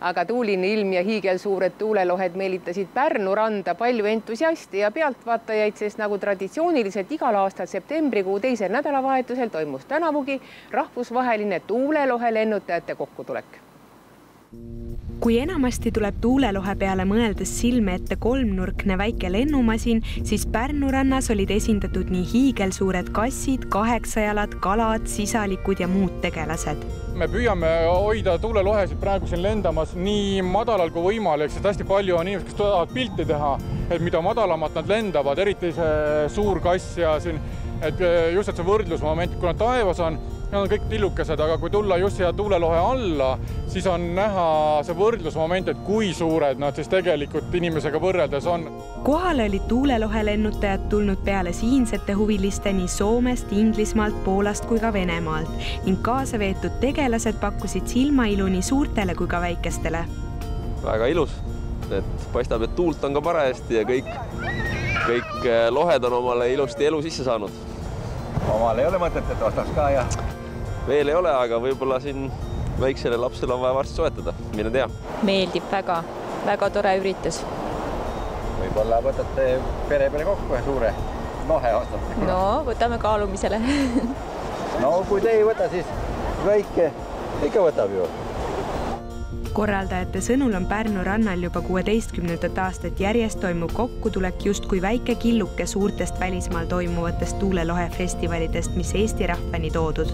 aga tuuline ilm ja hiigelsuured tuulelohed meelitasid Pärnu randa palju entusiasti ja pealtvaatajaid, sest nagu traditsiooniliselt igal aastal septembrikuu teisel nädalavahetusel toimus tänavugi rahvusvaheline tuulelohe lennutajate kokkutulek. Kui enamasti tuleb tuulelohe peale mõeldes silme ette kolmnurkne väike lennumasin, siis Pärnu rannas olid esindatud nii hiigelsuured kassid, kaheksajalad, kalad, sisalikud ja muud tegelased. Me püüame hoida tuulelohesid praegu siin lendamas nii madalal kui võimalik, sest hästi palju on inimesed, kes tahavad pilti teha, et mida madalamat nad lendavad, eriti see suur kass ja siin, et just see võrdlusmoment, kuna taevas on, need on kõik tillukesed, aga kui tulla just siia tuulelohe alla, siis on näha see võrdlusmoment, et kui suured nad siis tegelikult inimesega võrreldes on. Kohale olid tuulelohe lennutajad tulnud peale siinsete huviliste nii Soomest, Inglismaalt, Poolast kui ka Venemaalt ning kaasa veetud tegelased pakkusid silmailu nii suurtele kui ka väikestele. Väga ilus, et paistab, et tuult on ka parajasti ja kõik lohed on omale ilusti elu sisse saanud. Omal ei ole mõtet, et ostaks ka ja... Veel ei ole, aga võib-olla siin väiksele lapsele on vaja varsti soetada, mine tea. Meeldib väga tore üritus. Võib-olla võtate pere peale kokku ja suure lohe ostate. No, võtame kaalumisele. No, kui te ei võta, siis väike ikka võtab ju. Korraldajate sõnul on Pärnu rannal juba 16. aastat järjest toimub kokkutulek justkui väike killuke suurtest välismaal toimuvatest tuulelohe festivalidest, mis Eesti rahvani toodud.